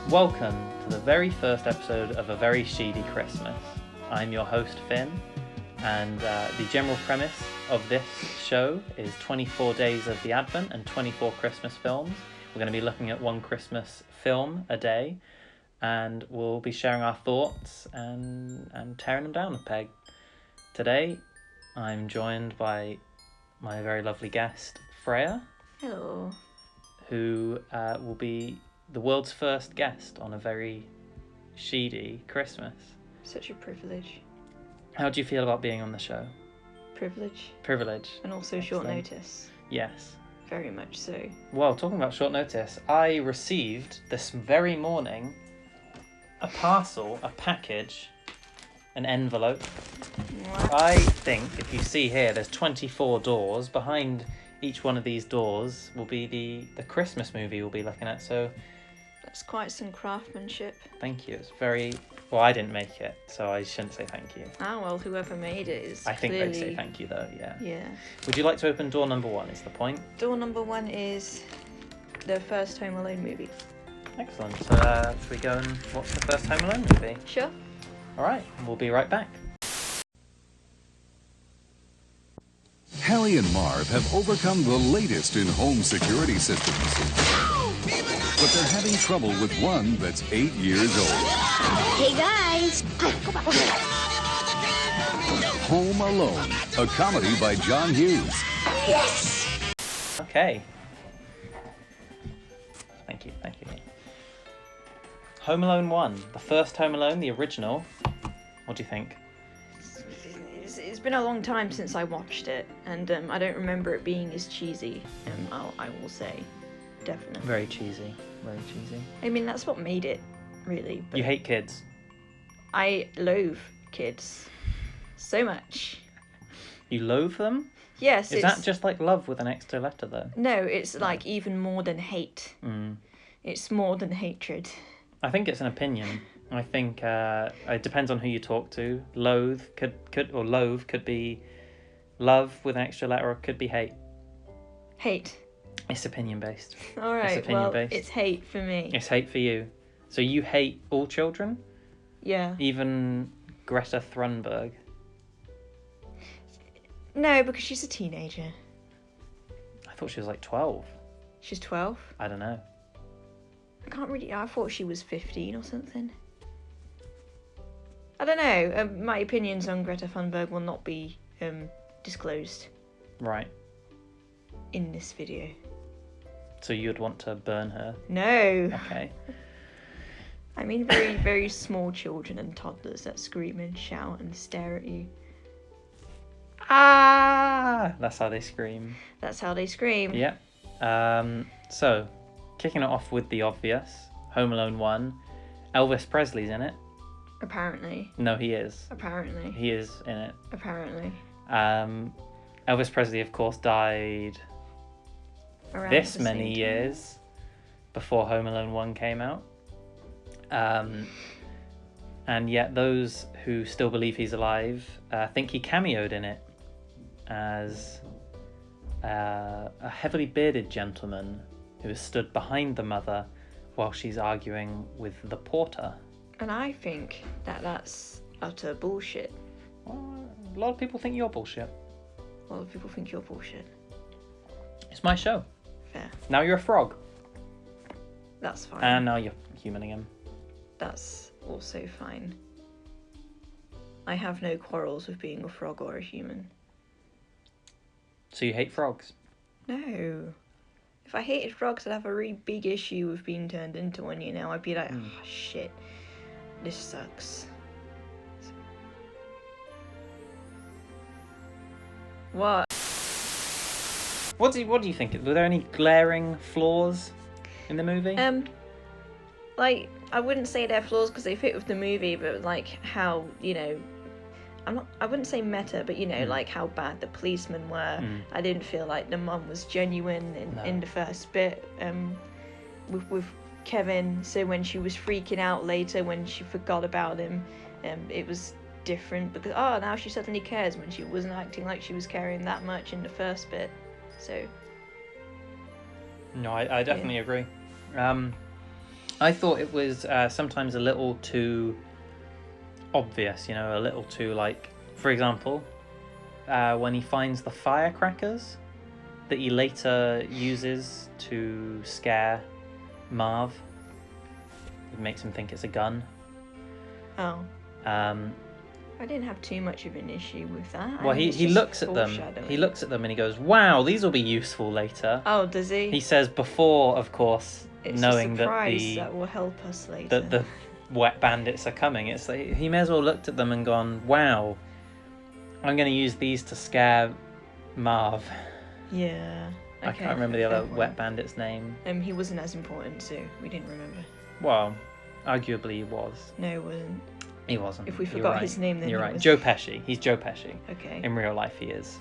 Welcome to the very first episode of A Very Sheedy Christmas. I'm your host Finn, and the general premise of this show is 24 days of the Advent and 24 Christmas films. We're going to be looking at one Christmas film a day, and we'll be sharing our thoughts and tearing them down a peg. Today, I'm joined by my very lovely guest, Freya. Hello. Who will be the world's first guest on A Very Sheedy Christmas. Such a privilege. How do you feel about being on the show? Privilege. And also short notice. Yes. Very much so. Well, talking about short notice, I received this very morning a parcel, a package, an envelope. What? I think, if you see here, there's 24 doors. Behind each one of these doors will be the Christmas movie we'll be looking at, so... That's quite some craftsmanship. Thank you. It's very... Well, I didn't make it, so I shouldn't say thank you. Ah, well, whoever made it is I think clearly... they'd say thank you, though, yeah. Yeah. Would you like to open door number 1, is the point? Door number 1 is the first Home Alone movie. Excellent. So, should we go and watch the first Home Alone movie? Sure. All right, we'll be right back. Hallie and Marv have overcome the latest in home security systems. But they're having trouble with one that's 8 years old. Hey, guys! Home Alone, a comedy by John Hughes. Yes! Okay. Thank you. Home Alone 1, the first Home Alone, the original. What do you think? It's been a long time since I watched it, and I don't remember it being as cheesy, I will say. Definitely. Very cheesy. I mean, that's what made it, really. But You hate kids. I loathe kids so much. You loathe them? Yes, Is that just like love with an extra letter, though? No, it's like even more than hate. Mm. It's more than hatred. I think it's an opinion. I think it depends on who you talk to. Loathe could be love with an extra letter, or it could be hate. Hate. It's opinion based. All right. It's opinion well, based. It's hate for me. It's hate for you. So you hate all children? Yeah. Even Greta Thunberg? No, because she's a teenager. I thought she was like 12. She's 12. I don't know. I thought she was 15 or something. I don't know. My opinions on Greta Thunberg will not be disclosed Right. in this video. So you'd want to burn her? No. Okay. I mean very, very small children and toddlers that scream and shout and stare at you. Ah! That's how they scream. That's how they scream. Yep. So, kicking it off with the obvious, Home Alone 1. Elvis Presley's in it. Apparently. No, he is. Apparently. He is in it. Apparently. Elvis Presley, of course, died Around this the many same time. years before Home Alone 1 came out. And yet those who still believe he's alive think he cameoed in it as a heavily bearded gentleman who has stood behind the mother while she's arguing with the porter. And I think that that's utter bullshit. Well, a lot of people think you're bullshit. A lot of people think you're bullshit. It's my show. Fair. Now you're a frog. That's fine. And now you're human again. That's also fine. I have no quarrels with being a frog or a human. So you hate frogs? No. If I hated frogs, I'd have a really big issue with being turned into one, you know? I'd be like, oh, shit. This sucks. What? What do you think? Were there any glaring flaws in the movie? Like, I wouldn't say they're flaws because they fit with the movie, but like how, you know, I wouldn't say meta, but you know, like how bad the policemen were. I didn't feel like the mum was genuine in the first bit with Kevin. So when she was freaking out later when she forgot about him, it was different because now she suddenly cares when she wasn't acting like she was caring that much in the first bit. So no, I definitely agree. I thought it was sometimes a little too obvious, you know, a little too, like, for example, when he finds the firecrackers that he later uses to scare Marv. It makes him think it's a gun. Oh. I didn't have too much of an issue with that. Well, he looks at them. He looks at them and he goes, "Wow, these will be useful later." Oh, does he? He says before, of course, it's knowing a surprise that will help us later. That the wet bandits are coming. It's like he may as well looked at them and gone, "Wow, I'm going to use these to scare Marv." Yeah. Okay, I can't remember the other wet bandit's name. He wasn't as important, so we didn't remember. Well, arguably he was. No, he wasn't. He wasn't. If we forgot his name, then you're he right. was... Joe Pesci. He's Joe Pesci. Okay. In real life, he is.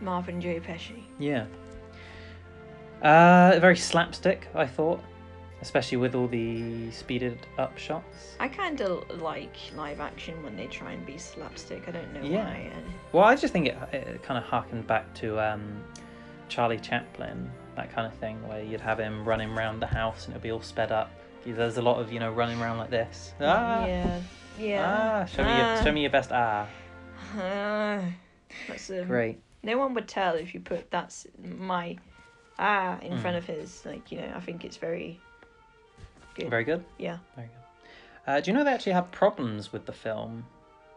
Marvin Joe Pesci. Yeah. Very slapstick, I thought, especially with all the speeded up shots. I kind of like live action when they try and be slapstick. I don't know why. Well, I just think it kind of harkened back to Charlie Chaplin, that kind of thing, where you'd have him running around the house and it'd be all sped up. There's a lot of, you know, running around like this. Yeah. Show me your best That's great. No one would tell if you put my in front of his. Like, you know, I think it's very good. Very good? Yeah. Very good. Do you know they actually had problems with the film?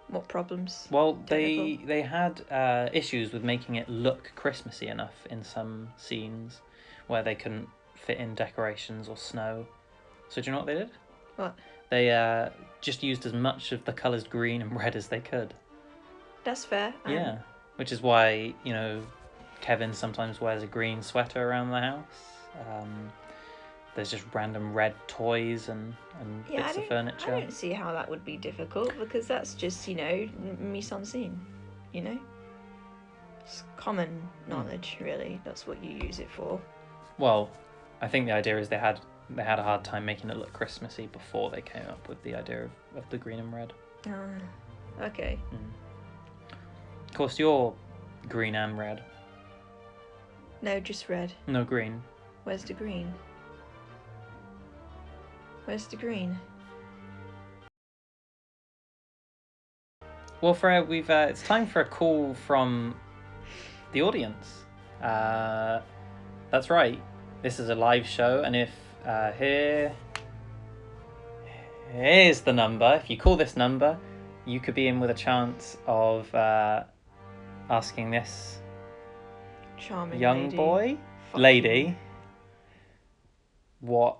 What problems? Well, they had issues with making it look Christmassy enough in some scenes where they couldn't fit in decorations or snow. So do you know what they did? What? They just used as much of the colours green and red as they could. That's fair. Yeah. Which is why, you know, Kevin sometimes wears a green sweater around the house. There's just random red toys and bits of furniture. I don't see how that would be difficult, because that's just, you know, mise en scene, you know? It's common knowledge, really. That's what you use it for. Well, I think the idea is they had a hard time making it look Christmassy before they came up with the idea of the green and red. Okay. Of course, you're green and red. No, just red. No green. Where's the green? Where's the green? Well, Freya, it's time for a call from the audience. That's right. This is a live show, and if here's the number. If you call this number, you could be in with a chance of asking this charming young lady what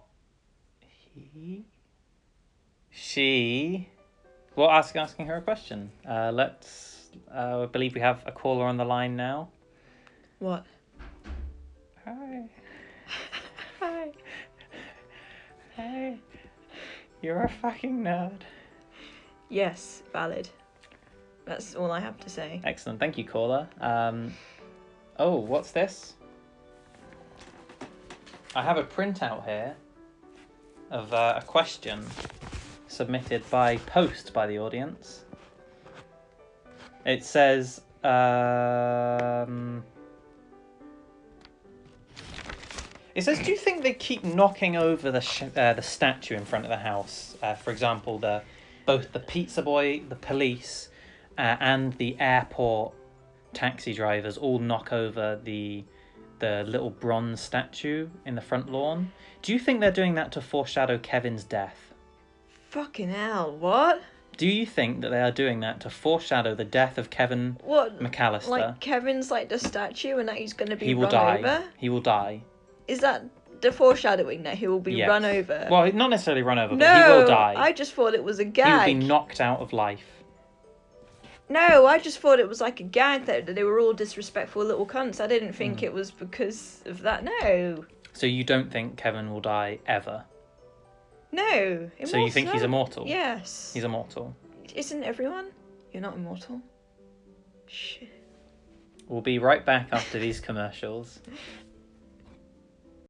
asking her a question. I believe we have a caller on the line now. What? Hi. Hi. Hey. You're a fucking nerd. Yes, valid. That's all I have to say. Excellent. Thank you, caller. Oh, what's this? I have a printout here of a question submitted by post by the audience. It says, do you think they keep knocking over the statue in front of the house? For example, both the pizza boy, the police, and the airport taxi drivers all knock over the little bronze statue in the front lawn. Do you think they're doing that to foreshadow Kevin's death? Fucking hell, what? Do you think that they are doing that to foreshadow the death of Kevin McAllister? Like Kevin's like the statue and that he's going to be run over? He will die. Is that the foreshadowing that he will be run over? Well, not necessarily run over, but he will die. I just thought it was a gag. He will be knocked out of life. No, I just thought it was like a gag that they were all disrespectful little cunts. I didn't think it was because of that. No. So you don't think Kevin will die ever? No. Immortal. So you think he's immortal? Yes. He's immortal. Isn't everyone? You're not immortal. Shit. We'll be right back after these commercials.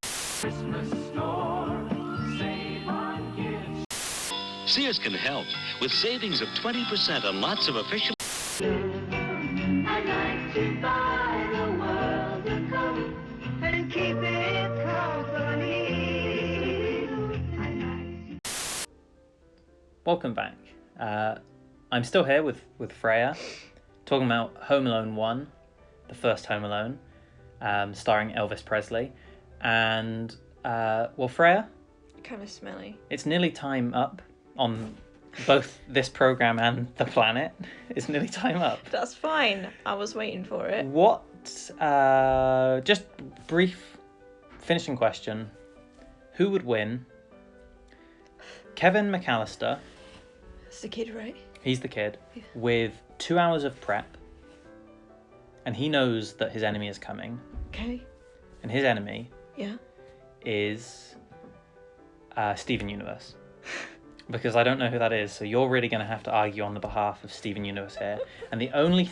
Christmas store, save on gifts. Sears can help with savings of 20% on lots of official... I'd like to buy the world a coat and keep it company. welcome back. I'm still here with Freya, talking about Home Alone 1, the first Home Alone, starring Elvis Presley. And, Freya, Kind of smelly. it's nearly time up on both this program and the planet. It's nearly time up. That's fine. I was waiting for it. What, just brief finishing question. Who would win? Kevin McAllister, It's the kid, right? he's the kid, with 2 hours of prep, and he knows that his enemy is coming, Okay. and his enemy Yeah. is Steven Universe. Because I don't know who that is, so you're really going to have to argue on the behalf of Steven Universe here. And the only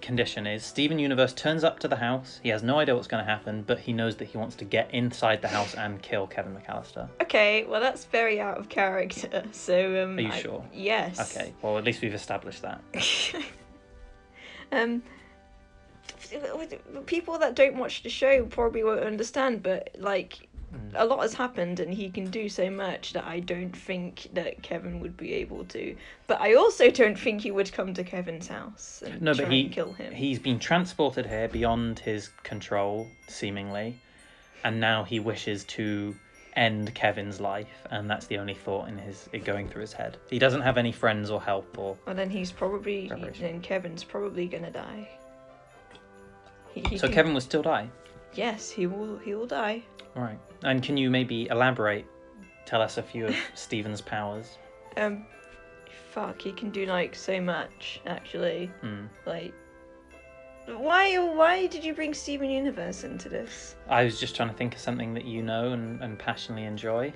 condition is Steven Universe turns up to the house, he has no idea what's going to happen, but he knows that he wants to get inside the house and kill Kevin McAllister. Okay, well that's very out of character. So Are you sure? Yes. Okay, well at least we've established that. People that don't watch the show probably won't understand, but like a lot has happened and he can do so much that I don't think that Kevin would be able to. But I also don't think he would come to Kevin's house and No, try but and kill him. he's been transported here beyond his control, seemingly, and now he wishes to end Kevin's life, and that's the only thought going through his head. He doesn't have any friends or help or... Well, then Preparation. then Kevin's probably gonna die. So Kevin will still die? Yes, he will die. Right. And can you maybe elaborate, tell us a few of Steven's powers? Fuck, he can do like so much actually. Hmm. Like, why did you bring Steven Universe into this? I was just trying to think of something that you know and passionately enjoy.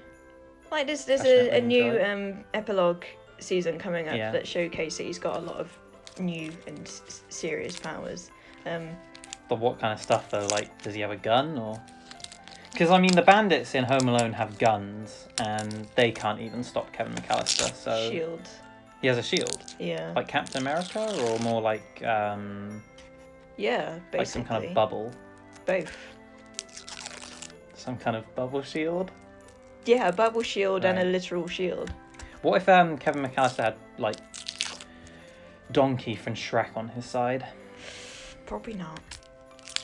Like, there's Passionately a new enjoy. Epilogue season coming up Yeah. that showcases he's got a lot of new and serious powers. But what kind of stuff though? Like, does he have a gun or? Because I mean, the bandits in Home Alone have guns, and they can't even stop Kevin McAllister. So Shield. he has a shield, Yeah. like Captain America, or more like Yeah, basically. like some kind of bubble, Both. some kind of bubble shield. Yeah, a bubble shield and a Right. literal shield. What if Kevin McAllister had like Donkey from Shrek on his side? Probably not.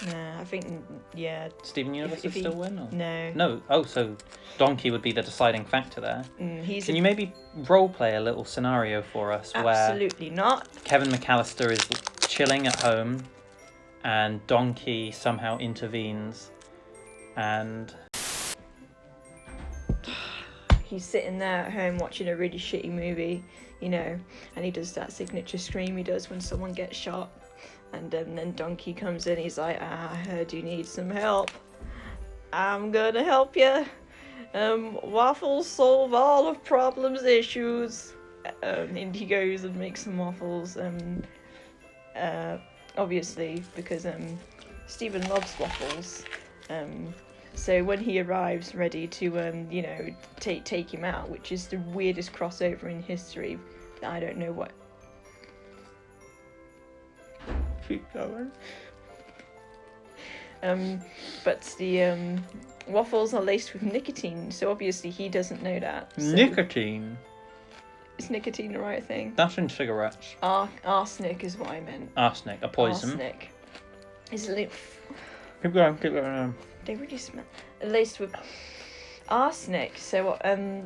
No, I think yeah. Steven Universe if would he- still win? Or? No. No. Oh, so Donkey would be the deciding factor there. He's Can you maybe role play a little scenario for us where absolutely not. Kevin McAllister is chilling at home and Donkey somehow intervenes and He's sitting there at home watching a really shitty movie, you know, and he does that signature scream he does when someone gets shot. And then Donkey comes in, he's like, I heard you need some help. I'm gonna help you. Waffles solve all of problems, issues. And he goes and makes some waffles. Obviously, because Stephen loves waffles. So when he arrives ready to, you know, take him out, which is the weirdest crossover in history, I don't know what. Keep going. But the waffles are laced with nicotine, so obviously he doesn't know that. So nicotine. Is nicotine the right thing? That's in cigarettes. Arsenic is what I meant. Arsenic, a poison. Arsenic. Is it? Keep going. They really smell laced with arsenic. So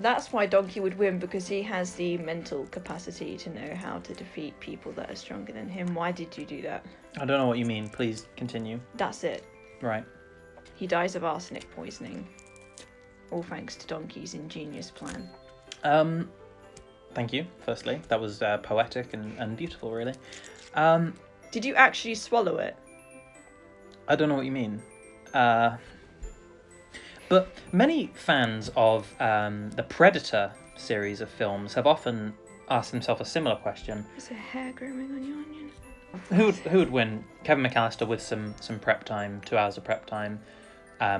that's why Donkey would win, because he has the mental capacity to know how to defeat people that are stronger than him. Why did you do that? I don't know what you mean. Please continue. That's it. Right. He dies of arsenic poisoning. All thanks to Donkey's ingenious plan. Thank you, firstly. That was poetic and beautiful, really. Did you actually swallow it? I don't know what you mean. But many fans of the Predator series of films have often asked themselves a similar question. Is there hair growing on your onion? Who would win? Kevin McAllister with some prep time, 2 hours of prep time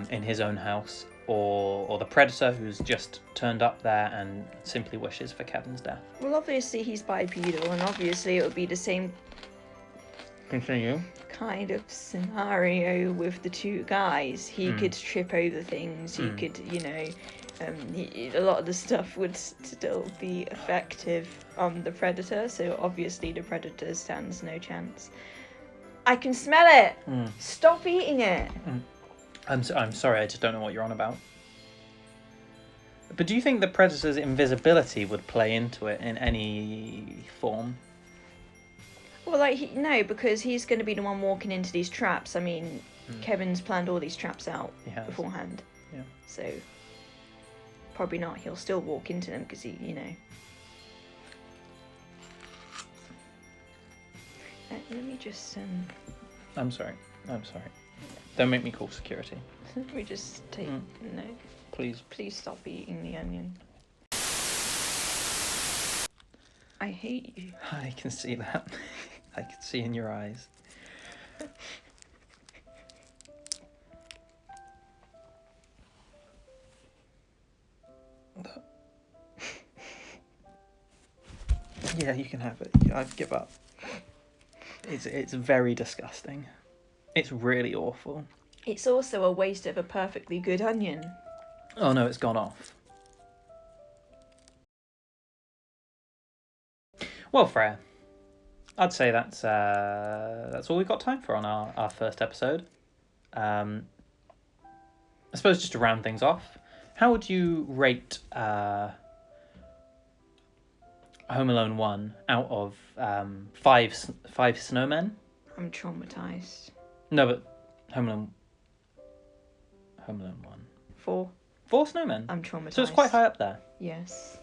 in his own house, or the Predator who's just turned up there and simply wishes for Kevin's death? Well, obviously he's bipedal, and obviously it would be the same Continue. kind of scenario with the two guys. He could trip over things, he could, you know, A lot of the stuff would still be effective on the predator, so obviously the predator stands no chance. I can smell it! Stop eating it! I'm sorry, I just don't know what you're on about. But do you think the predator's invisibility would play into it in any form? Well, like, no, because he's going to be the one walking into these traps. I mean, Kevin's planned all these traps out beforehand. Yeah. So, probably not. He'll still walk into them because he, you know. Let me just, I'm sorry. Don't make me call security. let me just take, no. Please. Please stop eating the onion. I hate you. I can see that. I can see in your eyes. Yeah, you can have it. I give up. It's very disgusting. It's really awful. It's also a waste of a perfectly good onion. Oh no, it's gone off. Well, Freya, I'd say that's all we've got time for on our first episode. I suppose just to round things off, how would you rate Home Alone 1 out of 5 snowmen? I'm traumatized. No, but Home Alone 1. 4. 4 snowmen? I'm traumatized. So it's quite high up there. Yes.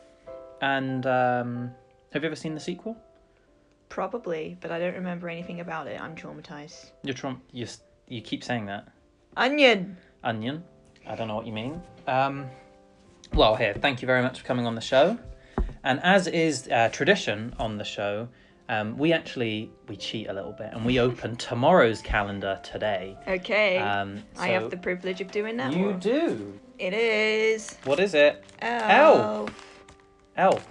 And have you ever seen the sequel? Probably, but I don't remember anything about it. I'm traumatized. You keep saying that. Onion! Onion. I don't know what you mean. Well, here, thank you very much for coming on the show. And as is tradition on the show, we cheat a little bit and we open tomorrow's calendar today. Okay. I I have the privilege of doing that. You do. It is. What is it? Elf. Elf.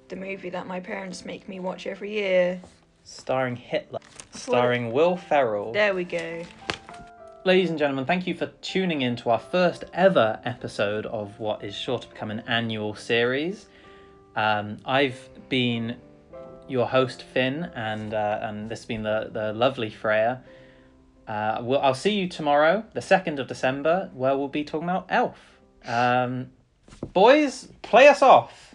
The movie that my parents make me watch every year. Starring Hitler. Starring Will Ferrell. There we go. Ladies and gentlemen, thank you for tuning in to our first ever episode of what is sure to become an annual series. I've been your host, Finn, and this has been the lovely Freya. I'll see you tomorrow, the 2nd of December, where we'll be talking about Elf. Boys, play us off.